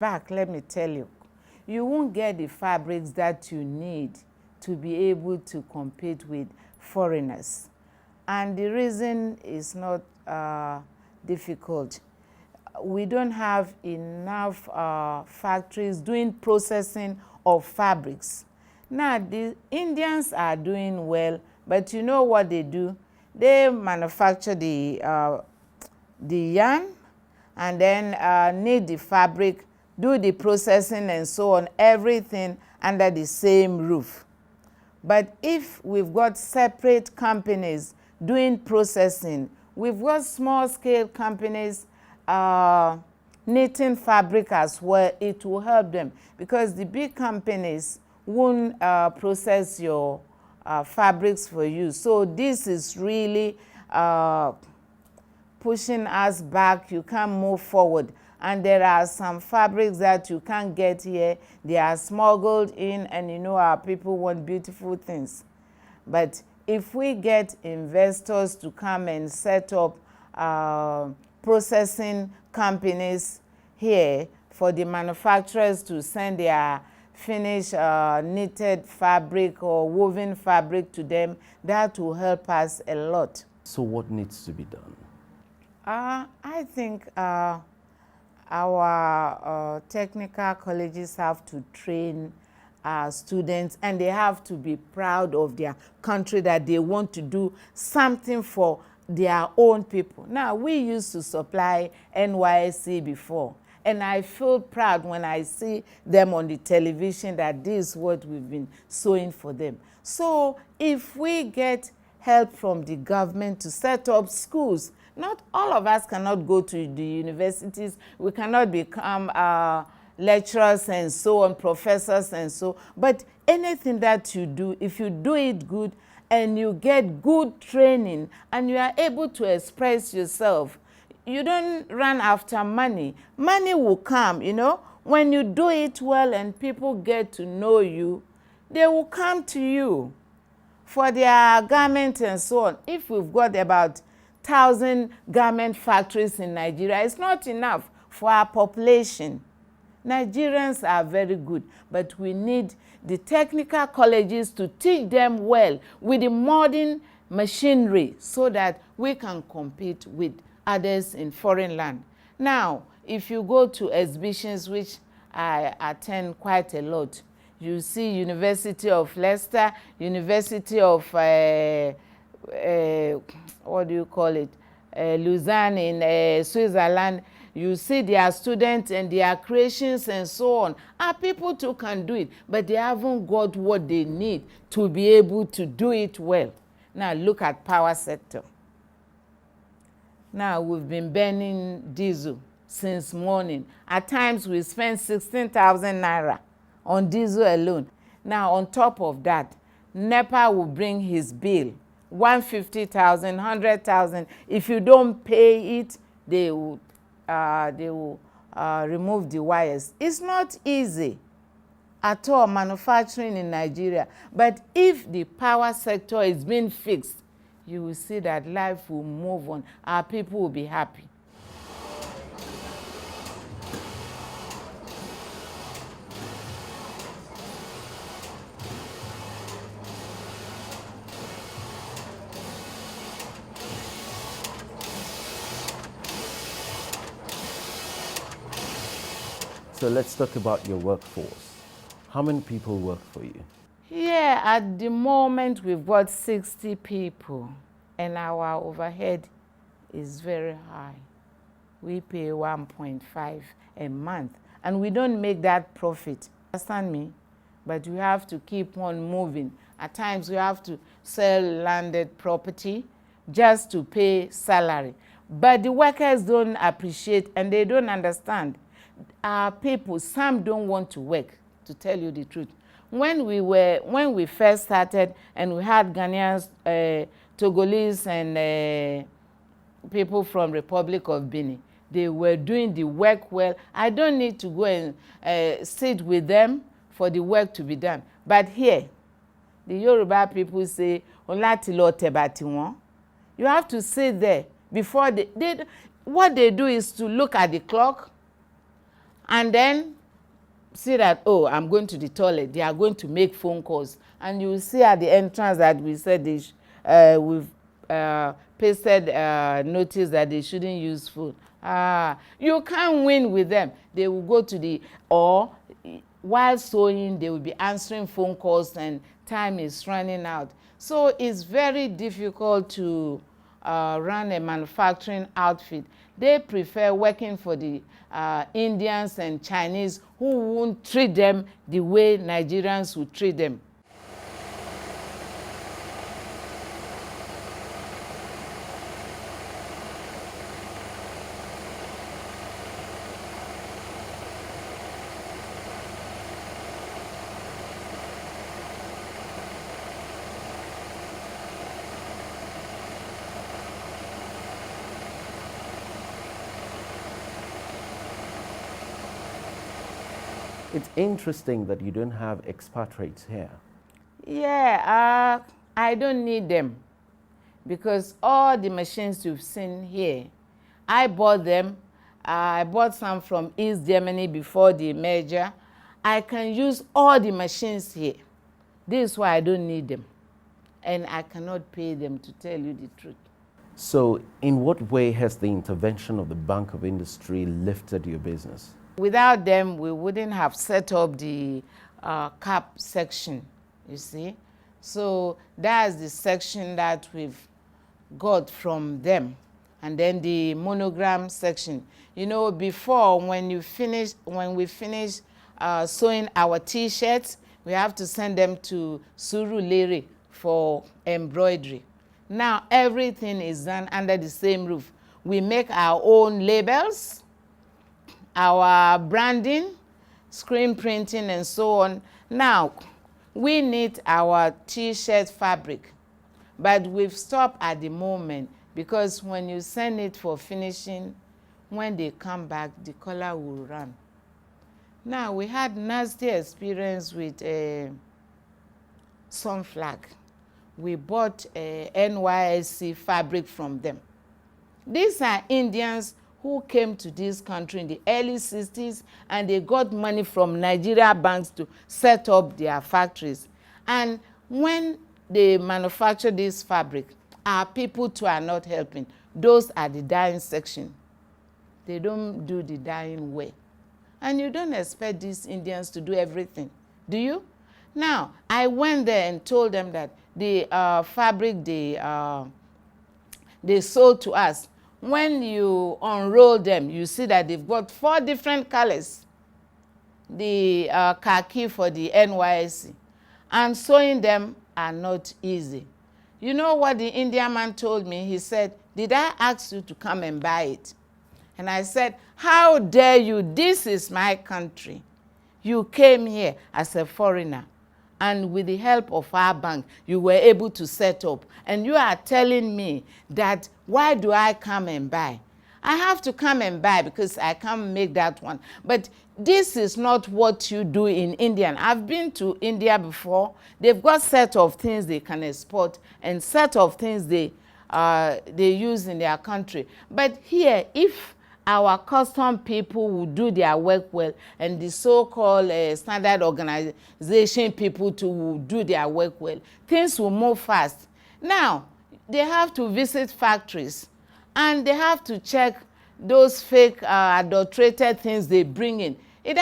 back, let me tell you, you won't get the fabrics that you need to be able to compete with foreigners. And the reason is not difficult. We don't have enough factories doing processing of fabrics. Now, the Indians are doing well, but you know what they do? They manufacture the yarn and then knit the fabric, do the processing and so on, everything under the same roof. But if we've got separate companies doing processing, we've got small-scale companies knitting fabric as well, it will help them, because the big companies won't process your fabrics for you. So this is really pushing us back. You can't move forward. And there are some fabrics that you can't get here. They are smuggled in, and you know our people want beautiful things. But if we get investors to come and set up processing companies here for the manufacturers to send their finished knitted fabric or woven fabric to them, that will help us a lot. So what needs to be done? I think our technical colleges have to train students, and they have to be proud of their country, that they want to do something for their own people. Now, we used to supply NYSC before, and I feel proud when I see them on the television that this is what we've been sewing for them. So if we get help from the government to set up schools, not all of us cannot go to the universities. We cannot become lecturers and so on, professors and so. But anything that you do, if you do it good and you get good training and you are able to express yourself, you don't run after money. Money will come, you know. When you do it well and people get to know you, they will come to you for their garments and so on. If we've got about 1,000 garment factories in Nigeria, it's not enough for our population. Nigerians are very good, but we need the technical colleges to teach them well with the modern machinery so that we can compete with others in foreign land. Now, if you go to exhibitions, which I attend quite a lot, you see University of Leicester, University of what do you call it, Lausanne in Switzerland. You see their students and their creations and so on. Our people too can do it, but they haven't got what they need to be able to do it well. Now look at power sector. Now we've been burning diesel since morning. At times we spend 16,000 naira on diesel alone. Now on top of that, NEPA will bring his bill, 150,000, 100,000. If you don't pay it, they will remove the wires. It's not easy at all manufacturing in Nigeria. But if the power sector is being fixed, you will see that life will move on. Our people will be happy. So let's talk about your workforce. How many people work for you? Yeah, at the moment we've got 60 people, and our overhead is very high. We pay 1.5 a month, and we don't make that profit. Understand me? But we have to keep on moving. At times we have to sell landed property just to pay salary. But the workers don't appreciate, and they don't understand. Our people, some don't want to work, to tell you the truth. When we first started and we had Ghanaians, Togolese and people from Republic of Benin, they were doing the work well. I don't need to go and sit with them for the work to be done. But here, the Yoruba people say, you have to sit there before what they do is to look at the clock and then see that, oh, I'm going to the toilet. They are going to make phone calls. And you see at the entrance that we said we've pasted notice that they shouldn't use phone. You can't win with them. They will go to or while sewing, they will be answering phone calls and time is running out. So it's very difficult to run a manufacturing outfit. They prefer working for the Indians and Chinese who won't treat them the way Nigerians would treat them. It's interesting that you don't have expatriates here. Yeah, I don't need them because all the machines you've seen here, I bought them. I bought some from East Germany before the merger. I can use all the machines here. This is why I don't need them. And I cannot pay them, to tell you the truth. So in what way has the intervention of the Bank of Industry lifted your business? Without them, we wouldn't have set up the cap section, you see. So that's the section that we've got from them. And then the monogram section. You know, before, when we finish sewing our T-shirts, we have to send them to Surulere for embroidery. Now, everything is done under the same roof. We make our own labels, our branding, screen printing, and so on. Now, we need our T-shirt fabric, but we've stopped at the moment because when you send it for finishing, when they come back, the color will run. Now, we had nasty experience with Sunflag. We bought NYSC fabric from them. These are Indians who came to this country in the early 60s, and they got money from Nigeria banks to set up their factories. And when they manufacture this fabric, our people too are not helping. Those are the dyeing section. They don't do the dyeing well. And you don't expect these Indians to do everything, do you? Now, I went there and told them that the fabric they sold to us, when you unroll them, you see that they've got 4 different colors. The khaki for the NYSC. And sewing them are not easy. You know what the Indian man told me? He said, "Did I ask you to come and buy it?" And I said, "How dare you? This is my country. You came here as a foreigner, and with the help of our bank, you were able to set up. And you are telling me that, why do I come and buy? I have to come and buy because I can't make that one. But this is not what you do in India. I've been to India before. They've got set of things they can export and set of things they use in their country. But here, if our custom people will do their work well, and the so-called standard organization people too will do their work well, things will move fast. Now, they have to visit factories, and they have to check those fake adulterated things they bring in. It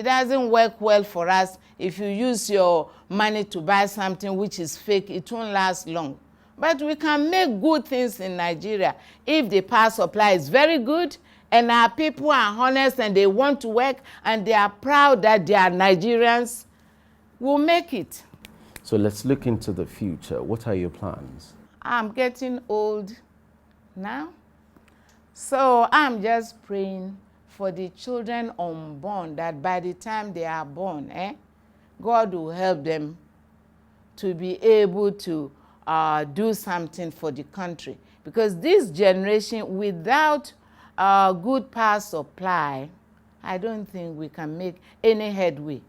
doesn't work well for us. If you use your money to buy something which is fake, it won't last long. But we can make good things in Nigeria if the power supply is very good and our people are honest and they want to work and they are proud that they are Nigerians. We'll make it. So let's look into the future. What are your plans? I'm getting old now, so I'm just praying for the children unborn, that by the time they are born, God will help them to be able to do something for the country. Because this generation, without good power supply, I don't think we can make any headway.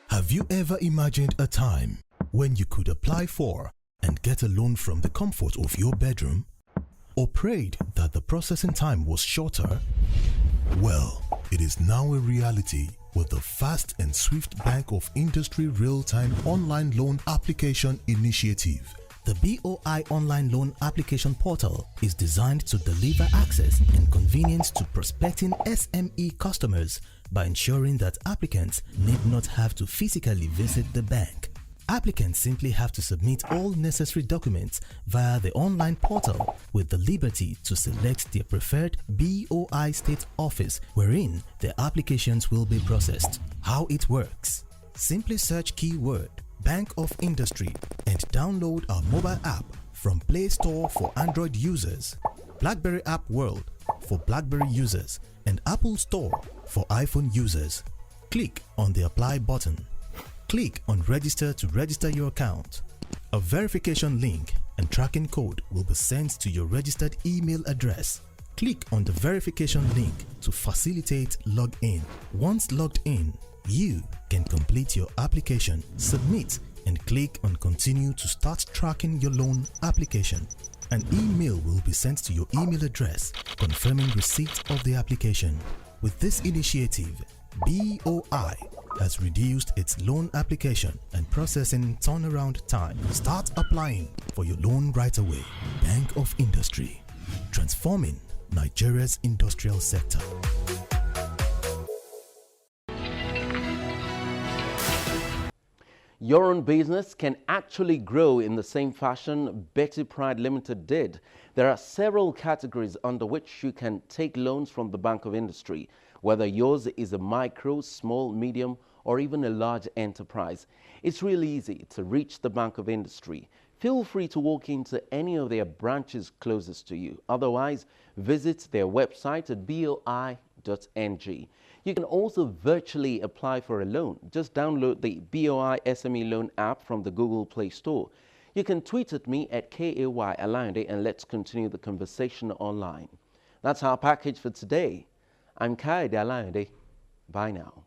Have you ever imagined a time when you could apply for and get a loan from the comfort of your bedroom? or prayed that the processing time was shorter? Well, it is now a reality with the fast and swift Bank of Industry Real-Time Online Loan Application Initiative. The BOI Online Loan Application Portal is designed to deliver access and convenience to prospecting SME customers by ensuring that applicants need not have to physically visit the bank. Applicants simply have to submit all necessary documents via the online portal with the liberty to select their preferred BOI state office wherein their applications will be processed. How it works? Simply search keyword Bank of Industry and download our mobile app from Play Store for Android users, BlackBerry App World for BlackBerry users, and Apple Store for iPhone users. Click on the Apply button. Click on Register to register your account. A verification link and tracking code will be sent to your registered email address. Click on the verification link to facilitate login. Once logged in, you can complete your application, submit, and click on Continue to start tracking your loan application. An email will be sent to your email address confirming receipt of the application. With this initiative, BOI has reduced its loan application and processing turnaround time. Start applying for your loan right away. Bank of Industry, transforming Nigeria's industrial sector. Your own business can actually grow in the same fashion Betty Pride Limited did. There are several categories under which you can take loans from the Bank of Industry, whether yours is a micro, small, medium, or even a large enterprise. It's really easy to reach the Bank of Industry. Feel free to walk into any of their branches closest to you. Otherwise, visit their website at boi.ng. You can also virtually apply for a loan. Just download the BOI SME Loan app from the Google Play Store. You can tweet at me at KAY Alayande and let's continue the conversation online. That's our package for today. I'm Kaide Alayande. Bye now.